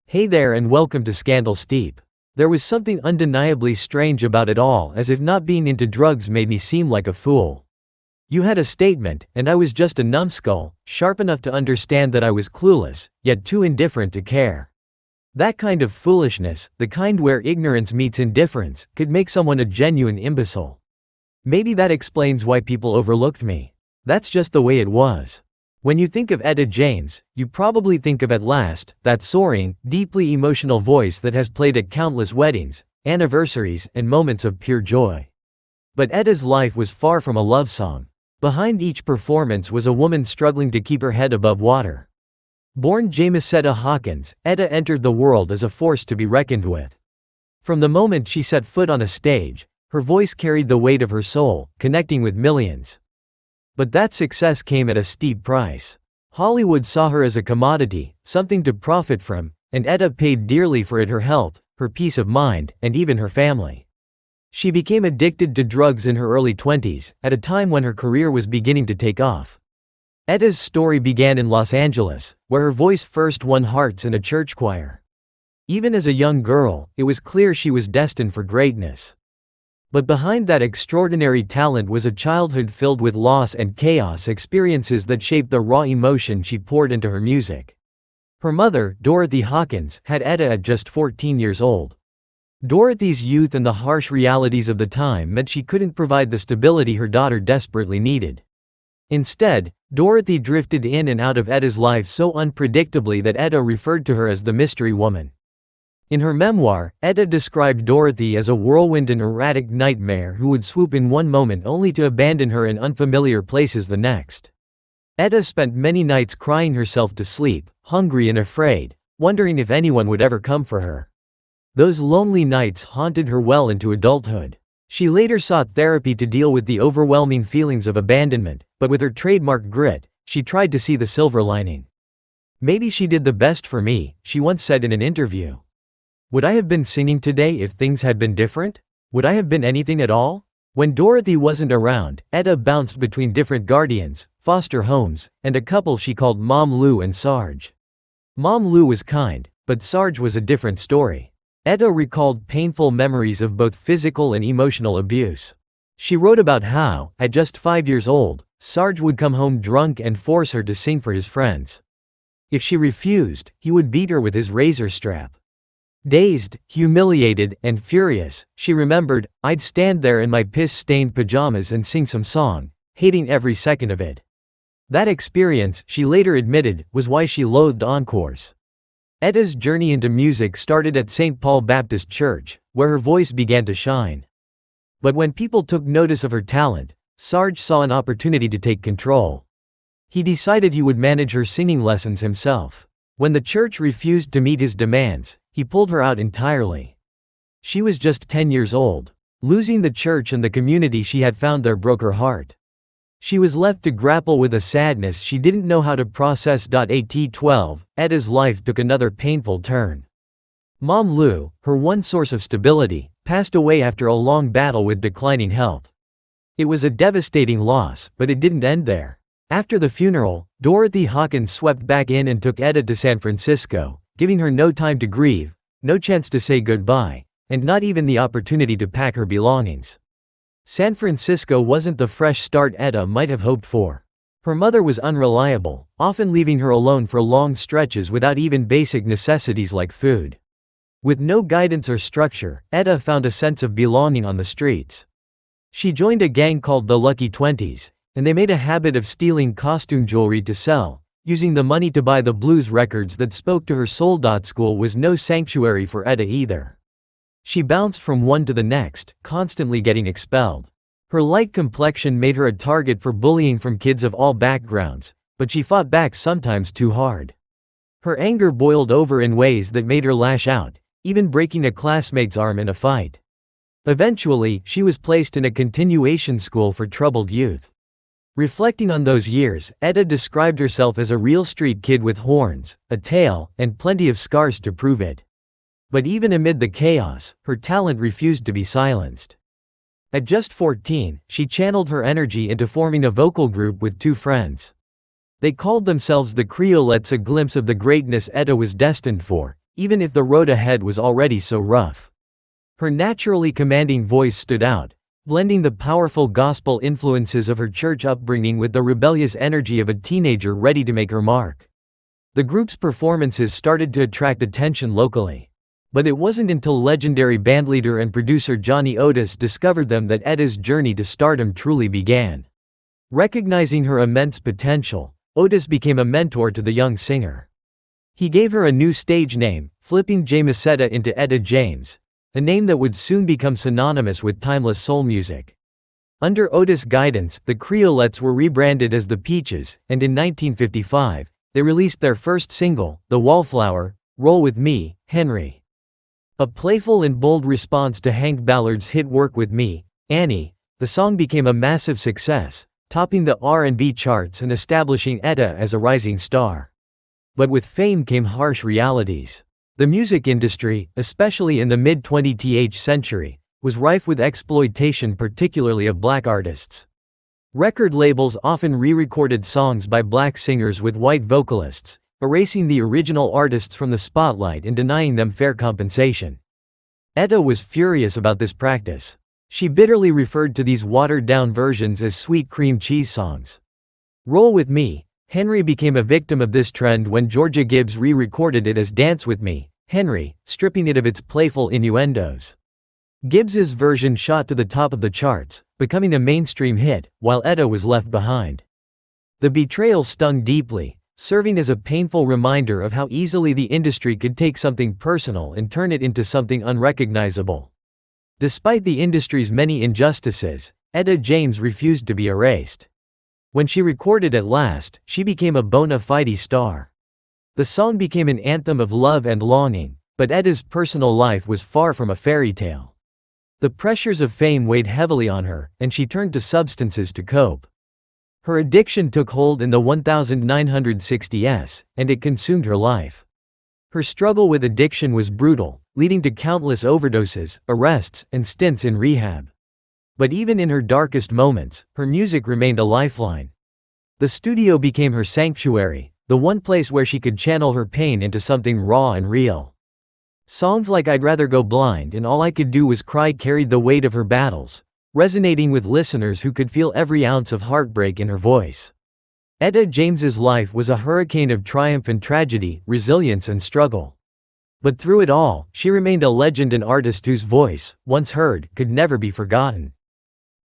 Hey there and welcome to Scandal Steep. There was something undeniably strange about it all, as if not being into drugs made me seem like a fool. You had a statement, and I was just a numbskull, sharp enough to understand that I was clueless, yet too indifferent to care. That kind of foolishness, the kind where ignorance meets indifference, could make someone a genuine imbecile. Maybe that explains why people overlooked me. That's just the way it was. When you think of Etta James, you probably think of At Last, that soaring, deeply emotional voice that has played at countless weddings, anniversaries, and moments of pure joy. But Etta's life was far from a love song. Behind each performance was a woman struggling to keep her head above water. Born Jamesetta Hawkins, Etta entered the world as a force to be reckoned with. From the moment she set foot on a stage, her voice carried the weight of her soul, connecting with millions. But that success came at a steep price. Hollywood saw her as a commodity, something to profit from, and Etta paid dearly for it: her health, her peace of mind, and even her family. She became addicted to drugs in her early 20s, at a time when her career was beginning to take off. Etta's story began in Los Angeles, where her voice first won hearts in a church choir. Even as a young girl, it was clear she was destined for greatness. But behind that extraordinary talent was a childhood filled with loss and chaos, experiences that shaped the raw emotion she poured into her music. Her mother, Dorothy Hawkins, had Etta at just 14 years old. Dorothy's youth and the harsh realities of the time meant she couldn't provide the stability her daughter desperately needed. Instead, Dorothy drifted in and out of Etta's life so unpredictably that Etta referred to her as the mystery woman. In her memoir, Etta described Dorothy as a whirlwind and erratic nightmare who would swoop in one moment only to abandon her in unfamiliar places the next. Etta spent many nights crying herself to sleep, hungry and afraid, wondering if anyone would ever come for her. Those lonely nights haunted her well into adulthood. She later sought therapy to deal with the overwhelming feelings of abandonment, but with her trademark grit, she tried to see the silver lining. "Maybe she did the best for me," she once said in an interview. "Would I have been singing today if things had been different? Would I have been anything at all?" When Dorothy wasn't around, Etta bounced between different guardians, foster homes, and a couple she called Mom Lou and Sarge. Mom Lou was kind, but Sarge was a different story. Etta recalled painful memories of both physical and emotional abuse. She wrote about how, at just 5 years old, Sarge would come home drunk and force her to sing for his friends. If she refused, he would beat her with his razor strap. Dazed, humiliated, and furious, she remembered, "I'd stand there in my piss-stained pajamas and sing some song, hating every second of it." That experience, she later admitted, was why she loathed encores. Etta's journey into music started at St. Paul Baptist Church, where her voice began to shine. But when people took notice of her talent, Sarge saw an opportunity to take control. He decided he would manage her singing lessons himself. When the church refused to meet his demands, he pulled her out entirely. She was just 10 years old. Losing the church and the community she had found there broke her heart. She was left to grapple with a sadness she didn't know how to process. At 12, Etta's life took another painful turn. Mom Lou, her one source of stability, passed away after a long battle with declining health. It was a devastating loss, but it didn't end there. After the funeral, Dorothy Hawkins swept back in and took Etta to San Francisco, giving her no time to grieve, no chance to say goodbye, and not even the opportunity to pack her belongings. San Francisco wasn't the fresh start Etta might have hoped for. Her mother was unreliable, often leaving her alone for long stretches without even basic necessities like food. With no guidance or structure, Etta found a sense of belonging on the streets. She joined a gang called the Lucky 20s, and they made a habit of stealing costume jewelry to sell, using the money to buy the blues records that spoke to her soul. School was no sanctuary for Etta either. She bounced from one to the next, constantly getting expelled. Her light complexion made her a target for bullying from kids of all backgrounds, but she fought back sometimes too hard. Her anger boiled over in ways that made her lash out, even breaking a classmate's arm in a fight. Eventually, she was placed in a continuation school for troubled youth. Reflecting on those years, Etta described herself as a real street kid with horns, a tail, and plenty of scars to prove it. But even amid the chaos, her talent refused to be silenced. At just 14, she channeled her energy into forming a vocal group with two friends. They called themselves the Creolettes, a glimpse of the greatness Etta was destined for, even if the road ahead was already so rough. Her naturally commanding voice stood out, blending the powerful gospel influences of her church upbringing with the rebellious energy of a teenager ready to make her mark. The group's performances started to attract attention locally. But it wasn't until legendary bandleader and producer Johnny Otis discovered them that Etta's journey to stardom truly began. Recognizing her immense potential, Otis became a mentor to the young singer. He gave her a new stage name, flipping Jamesetta into Etta James, a name that would soon become synonymous with timeless soul music. Under Otis' guidance, the Creolettes were rebranded as the Peaches, and in 1955, they released their first single, The Wallflower, Roll With Me, Henry. A playful and bold response to Hank Ballard's hit Work With Me, Annie, the song became a massive success, topping the R&B charts and establishing Etta as a rising star. But with fame came harsh realities. The music industry, especially in the mid-20th century, was rife with exploitation, particularly of black artists. Record labels often re-recorded songs by black singers with white vocalists, erasing the original artists from the spotlight and denying them fair compensation. Etta was furious about this practice. She bitterly referred to these watered-down versions as sweet cream cheese songs. Roll With Me, Henry became a victim of this trend when Georgia Gibbs re-recorded it as Dance With Me, Henry, stripping it of its playful innuendos. Gibbs's version shot to the top of the charts, becoming a mainstream hit, while Etta was left behind. The betrayal stung deeply, serving as a painful reminder of how easily the industry could take something personal and turn it into something unrecognizable. Despite the industry's many injustices, Etta James refused to be erased. When she recorded at last, she became a bona fide star. The song became an anthem of love and longing, but Etta's personal life was far from a fairy tale. The pressures of fame weighed heavily on her, and she turned to substances to cope. Her addiction took hold in the 1960s, and it consumed her life. Her struggle with addiction was brutal, leading to countless overdoses, arrests, and stints in rehab. But even in her darkest moments, her music remained a lifeline. The studio became her sanctuary, the one place where she could channel her pain into something raw and real. Songs like I'd Rather Go Blind and All I Could Do Was Cry carried the weight of her battles, resonating with listeners who could feel every ounce of heartbreak in her voice. Etta James's life was a hurricane of triumph and tragedy, resilience and struggle. But through it all, she remained a legend, an artist whose voice, once heard, could never be forgotten.